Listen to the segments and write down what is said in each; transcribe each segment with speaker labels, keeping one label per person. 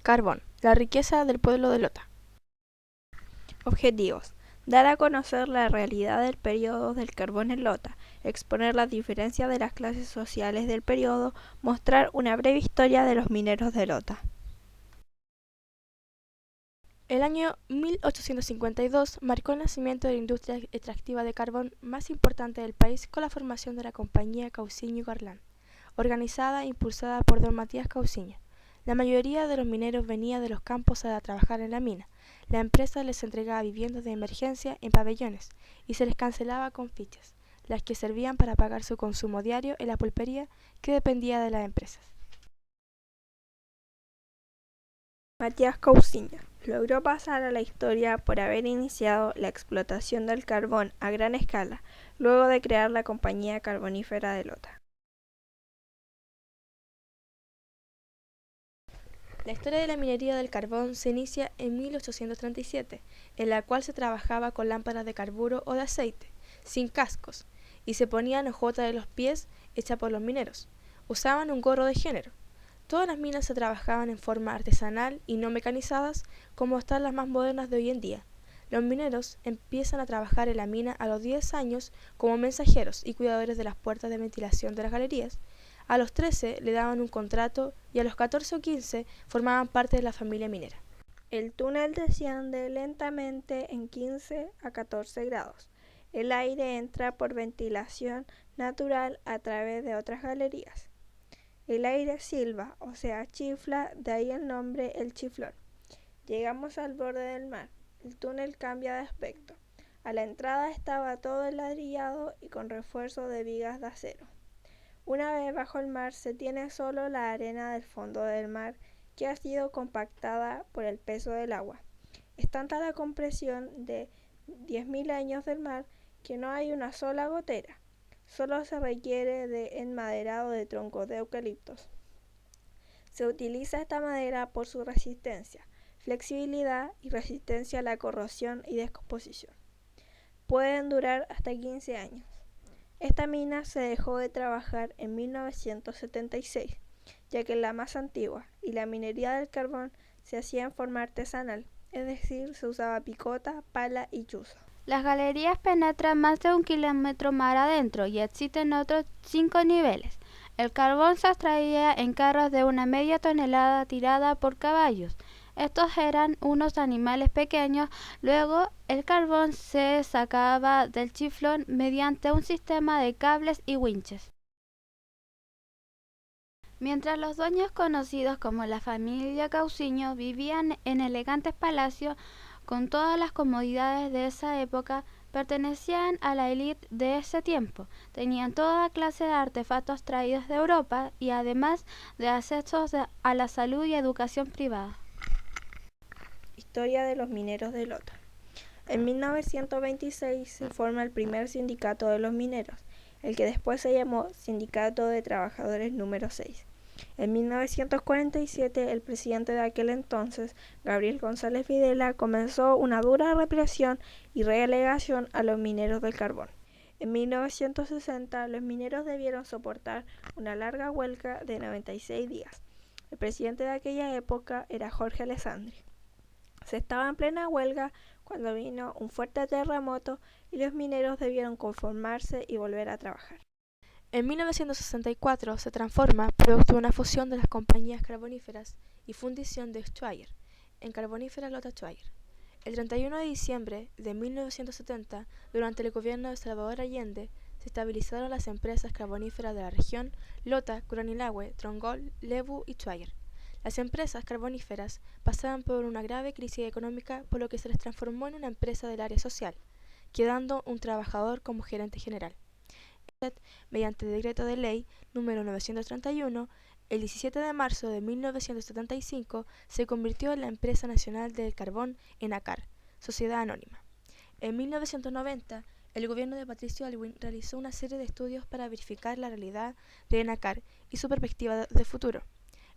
Speaker 1: Carbón, la riqueza del pueblo de Lota. Objetivos: dar a conocer la realidad del periodo del carbón en Lota, exponer las diferencias de las clases sociales del periodo, mostrar una breve historia de los mineros de Lota. El año 1852 marcó el nacimiento de la industria extractiva de carbón más importante del país con la formación de la compañía Cousiño y Garland, organizada e impulsada por don Matías Cousiño. La mayoría de los mineros venía de los campos a trabajar en la mina. La empresa les entregaba viviendas de emergencia en pabellones y se les cancelaba con fichas, las que servían para pagar su consumo diario en la pulpería que dependía de las empresas. Matías Cousiño logró pasar a la historia por haber iniciado la explotación del carbón a gran escala, luego de crear la Compañía Carbonífera de Lota. La historia de la minería del carbón se inicia en 1837, en la cual se trabajaba con lámparas de carburo o de aceite, sin cascos, y se ponían hojotas de los pies hecha por los mineros. Usaban un gorro de género. Todas las minas se trabajaban en forma artesanal y no mecanizadas como están las más modernas de hoy en día. Los mineros empiezan a trabajar en la mina a los 10 años como mensajeros y cuidadores de las puertas de ventilación de las galerías. A los 13 le daban un contrato y a los 14 o 15 formaban parte de la familia minera. El túnel desciende lentamente en 15 a 14 grados. El aire entra por ventilación natural a través de otras galerías. El aire silba, o sea, chifla, de ahí el nombre El Chiflón. Llegamos al borde del mar. El túnel cambia de aspecto. A la entrada estaba todo enladrillado y con refuerzo de vigas de acero. Una vez bajo el mar se tiene solo la arena del fondo del mar que ha sido compactada por el peso del agua. Es tanta la compresión de 10.000 años del mar que no hay una sola gotera. Solo se requiere de enmaderado de troncos de eucaliptos. Se utiliza esta madera por su resistencia, flexibilidad y resistencia a la corrosión y descomposición. Pueden durar hasta 15 años. Esta mina se dejó de trabajar en 1976, ya que es la más antigua, y la minería del carbón se hacía en forma artesanal, es decir, se usaba picota, pala y chuzo.
Speaker 2: Las galerías penetran más de 1 kilómetro mar adentro y existen otros 5 niveles. El carbón se extraía en carros de una media tonelada tirada por caballos. Estos eran unos animales pequeños. Luego el carbón se sacaba del chiflón mediante un sistema de cables y winches. Mientras los dueños, conocidos como la familia Cousiño, vivían en elegantes palacios con todas las comodidades de esa época, pertenecían a la élite de ese tiempo. Tenían toda clase de artefactos traídos de Europa y además de accesos a la salud y educación privada.
Speaker 1: Historia de los mineros de Lota. En 1926 se forma el primer sindicato de los mineros, el que después se llamó Sindicato de Trabajadores número 6. En 1947, el presidente de aquel entonces, Gabriel González Videla, comenzó una dura represión y relegación a los mineros del carbón. En 1960, los mineros debieron soportar una larga huelga de 96 días. El presidente de aquella época era Jorge Alessandri. Se estaba en plena huelga cuando vino un fuerte terremoto y los mineros debieron conformarse y volver a trabajar. En 1964 se transforma, producto de una fusión de las compañías carboníferas y fundición de Steyr, en Carbonífera Lota Steyr. El 31 de diciembre de 1970, durante el gobierno de Salvador Allende, se estabilizaron las empresas carboníferas de la región Lota, Curanilahue, Trongol, Lebu y Steyr. Las empresas carboníferas pasaban por una grave crisis económica, por lo que se les transformó en una empresa del área social, quedando un trabajador como gerente general. Mediante decreto de ley número 931, el 17 de marzo de 1975 se convirtió en la Empresa Nacional del Carbón ENACAR, Sociedad Anónima. En 1990, el gobierno de Patricio Aylwin realizó una serie de estudios para verificar la realidad de ENACAR y su perspectiva de futuro.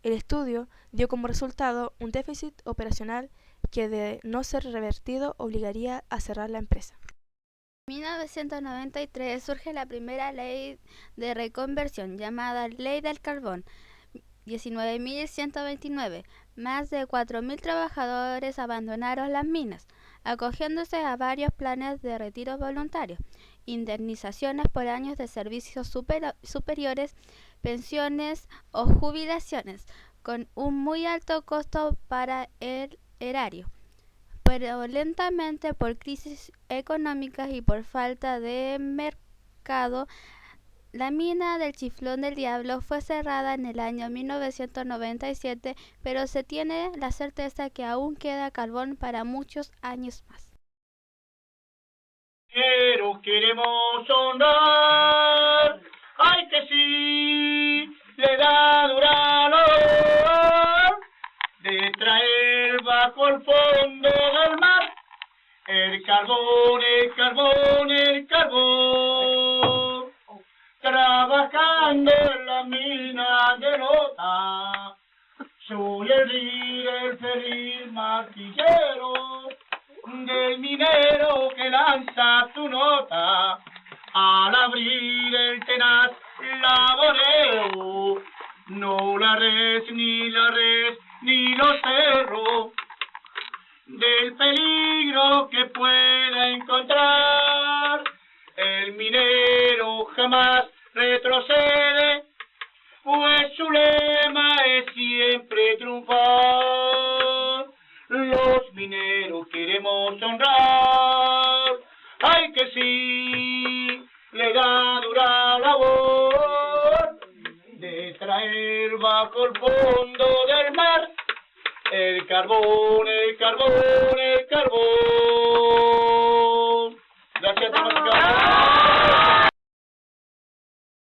Speaker 1: El estudio dio como resultado un déficit operacional que, de no ser revertido, obligaría a cerrar la empresa.
Speaker 2: En 1993 surge la primera ley de reconversión, llamada Ley del Carbón. 19.129. Más de 4.000 trabajadores abandonaron las minas, acogiéndose a varios planes de retiro voluntario, indemnizaciones por años de servicios superiores, pensiones o jubilaciones, con un muy alto costo para el erario. Pero lentamente, por crisis económicas y por falta de mercado, la mina del Chiflón del Diablo fue cerrada en el año 1997, pero se tiene la certeza que aún queda carbón para muchos años más.
Speaker 3: Queremos honrar, ay que sí, le da dura labor de traer bajo el fondo del mar el carbón, el carbón, el carbón. Trabajando en la mina de Lota, soy el feliz martillero del minero que lanza su nota al abrir el tenaz laboreo. No la res, ni los cerros, del peligro que pueda encontrar. El minero jamás retrocede, pues su lema es siempre triunfar. Los mineros queremos honrar, ay que sí, le da dura labor de traer bajo el fondo del mar el carbón, el carbón, el carbón. Gracias,